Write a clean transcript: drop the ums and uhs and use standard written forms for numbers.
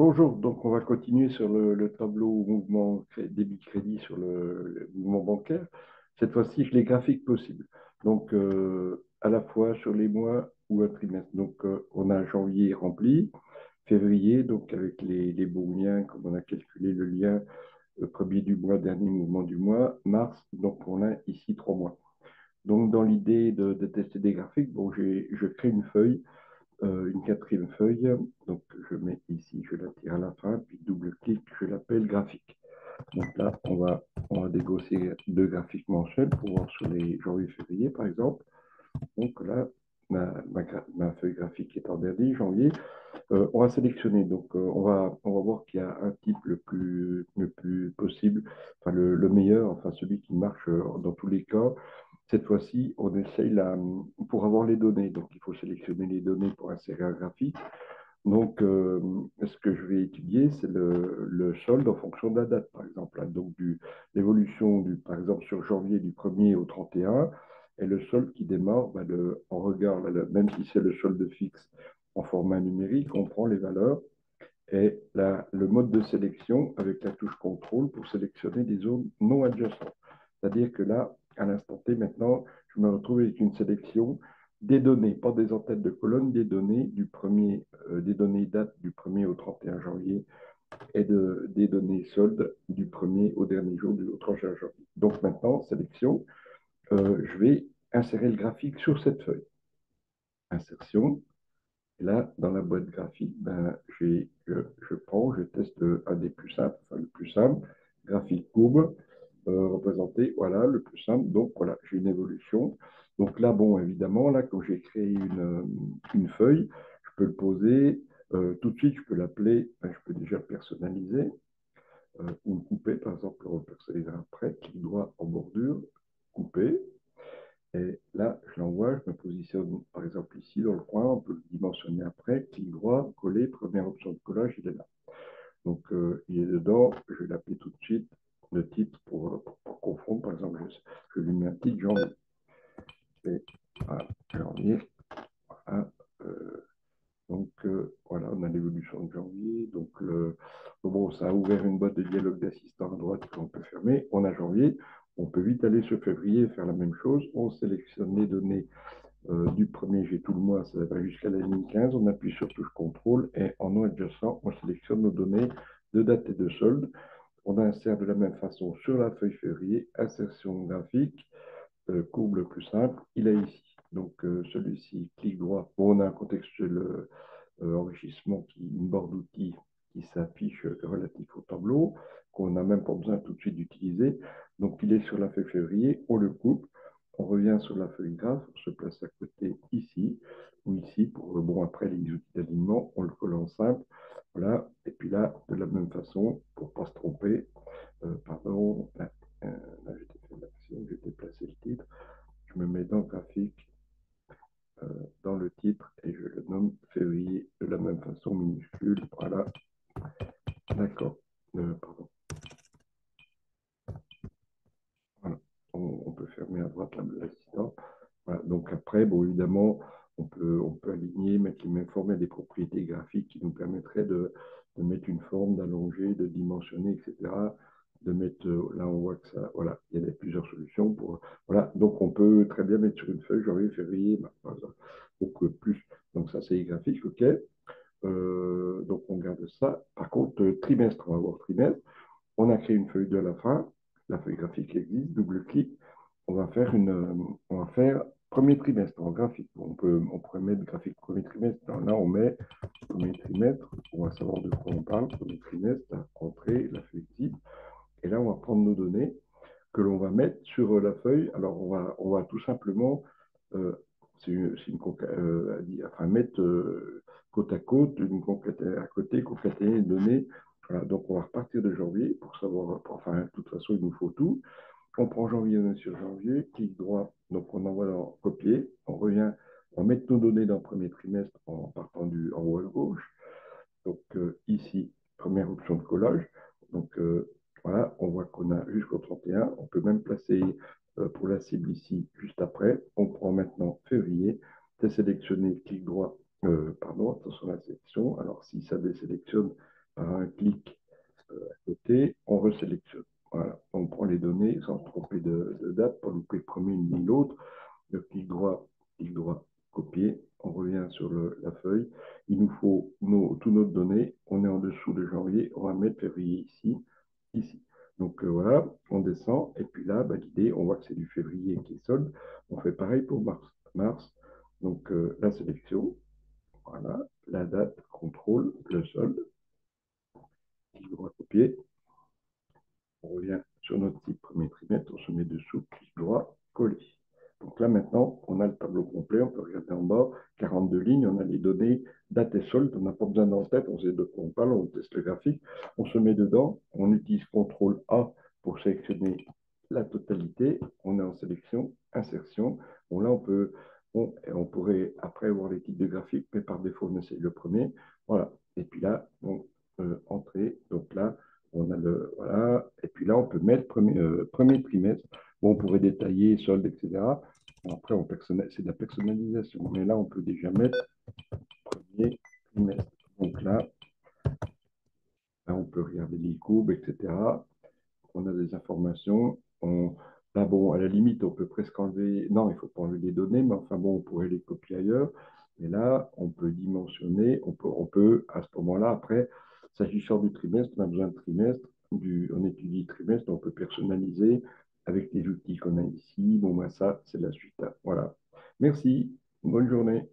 Bonjour, donc on va continuer sur le tableau mouvement débit-crédit sur le mouvement bancaire. Cette fois-ci, les graphiques possibles. Donc, à la fois sur les mois ou un trimestre. Donc, on a janvier rempli, février, donc avec les bons liens, comme on a calculé le lien premier du mois, dernier mouvement du mois, mars, donc on a ici 3 mois. Donc, dans l'idée de tester des graphiques, bon, je crée une feuille une quatrième feuille. Donc, je mets ici, je la tire à la fin, puis double-clic, je l'appelle graphique. Donc là, on va dégausser deux graphiques mensuels pour voir sur les janvier-février, par exemple. Donc là, ma feuille graphique est en dernier, janvier. On va sélectionner. Donc, on va voir qu'il y a un type le plus possible, enfin le meilleur, enfin celui qui marche dans tous les cas. Cette fois-ci, on essaye pour avoir les données. Donc, il faut sélectionner les données pour insérer un graphique. Donc, ce que je vais étudier, c'est le solde en fonction de la date, par exemple, hein. Donc, l'évolution, par exemple, sur janvier du 1er au 31, et le solde qui démarre, on regarde, même si c'est le solde fixe en format numérique, on prend les valeurs et le mode de sélection avec la touche contrôle pour sélectionner des zones non adjacentes. C'est-à-dire que là, à l'instant T, maintenant, je me retrouve avec une sélection des données, pas des en-têtes de colonne, des données des données dates du 1er au 31 janvier et des données soldes du 1er au dernier jour du 31 janvier. Donc maintenant, sélection, je vais insérer le graphique sur cette feuille. Insertion. Et là, dans la boîte graphique, je prends, je teste un des plus simples, enfin le plus simple, graphique courbe, représenté, voilà, le plus simple. Donc voilà, j'ai une évolution. Donc là, bon, évidemment, là, quand j'ai créé une feuille, je peux le poser tout de suite, je peux l'appeler, je peux déjà personnaliser ou le couper, par exemple, le repersonnaliser après, clic droit en bordure, couper. Et là, je l'envoie, je me positionne par exemple ici dans le coin, on peut le dimensionner après, clic droit, coller, première option de collage, il est là. Donc il est dedans, je vais l'appeler tout de suite, le titre pour confondre, par exemple, je lui mets un titre janvier. Et voilà, janvier, voilà. Voilà, on a l'évolution de janvier. Donc bon, ça a ouvert une boîte de dialogue d'assistant à droite qu'on peut fermer. On a janvier, on peut vite aller sur février et faire la même chose. On sélectionne les données du 1er, j'ai tout le mois, ça va jusqu'à la ligne 15. On appuie sur touche contrôle et en non adjacent, on sélectionne nos données de date et de solde. On insère de la même façon sur la feuille février, insertion graphique, courbe le plus simple, il est ici. Donc celui-ci, clic droit. Bon, on a un contextuel enrichissement, une barre d'outils qui s'affiche relatif au tableau, qu'on n'a même pas besoin tout de suite d'utiliser. Donc il est sur la feuille février, on le coupe, on revient sur la feuille graphe, on se place à côté ici, ou ici, pour, bon, après les outils d'alignement, on le colle en simple, voilà, et puis là, de la même façon, pour ne pas se tromper, pardon, là j'ai fait l'action, j'ai déplacé le titre, je me mets dans le graphique, euh, dans le titre, et je le nomme février de la même façon, minuscule, voilà, d'accord, pardon, voilà, on peut fermer à droite l'assistant. Voilà. Donc après, bon, évidemment, on peut aligner, mettre les mêmes formes et des propriétés graphiques qui nous permettraient de mettre une forme, d'allonger, de dimensionner, etc. De mettre, là, on voit que ça, voilà, il y a plusieurs solutions pour, voilà. Donc on peut très bien mettre sur une feuille janvier, février, par exemple, donc plus. Donc ça, c'est les graphiques, ok. Donc on garde ça. Par contre, trimestre, on va voir trimestre. On a créé une feuille de la fin. La feuille graphique existe. Double-clic. On va faire premier trimestre en graphique. On pourrait mettre graphique premier trimestre. Là, on met premier trimestre. On va savoir de quoi on parle. Premier trimestre, la entrée, la feuille type. Et là, on va prendre nos données que l'on va mettre sur la feuille. Alors, on va tout simplement, euh, enfin, mettre côte à côte, à côté, concaténer les données. Voilà, donc, on va repartir de janvier pour savoir, enfin, de toute façon, il nous faut tout. On prend janvier, on est sur janvier, clic droit, donc on envoie dans copier, on revient, on va mettre nos données dans le premier trimestre en partant en haut à gauche. Donc ici, première option de collage. Donc voilà, on voit qu'on a jusqu'au 31. On peut même placer pour la cible ici, juste après. On prend maintenant février. C'est sélectionné, clic droit, pardon, attention à la sélection. Alors si ça désélectionne, par un clic à côté, on resélectionne. Voilà, on prend les données sans se tromper de date, pas louper le premier ni l'autre. Le clic droit, copier. On revient sur la feuille. Il nous faut toutes nos données. On est en dessous de janvier. On va mettre février ici, ici. Donc voilà, on descend. Et puis là, valider. On voit que c'est du février qui est solde. On fait pareil pour mars. Mars. Donc la sélection. Voilà. La date, contrôle, le solde. Clic droit, copier. On revient sur notre site premier trimestre, on se met dessous, clic droit, coller. Donc là, maintenant, on a le tableau complet, on peut regarder en bas, 42 lignes, on a les données, date et solde, on n'a pas besoin d'en tête, on sait de quoi on parle, on teste le graphique, on se met dedans, on utilise CTRL A pour sélectionner la totalité, on est en sélection, insertion. Bon, là, on pourrait après voir les types de graphiques, mais par défaut, on essaye le premier. Voilà. Et puis là, entrée, donc là, on a voilà. Et puis là, on peut mettre premier trimestre. Bon, on pourrait détailler solde, etc. Bon, après, c'est de la personnalisation. Mais là, on peut déjà mettre premier trimestre. Donc là, on peut regarder les courbes, etc. On a des informations. Là, bon, à la limite, on peut presque enlever. Non, il ne faut pas enlever les données, mais enfin bon, on pourrait les copier ailleurs. Et là, on peut dimensionner. À ce moment-là, après, s'agissant du trimestre, on a besoin de trimestre. On étudie le trimestre, on peut personnaliser avec les outils qu'on a ici. Bon, ben ça, c'est la suite. Voilà. Merci. Bonne journée.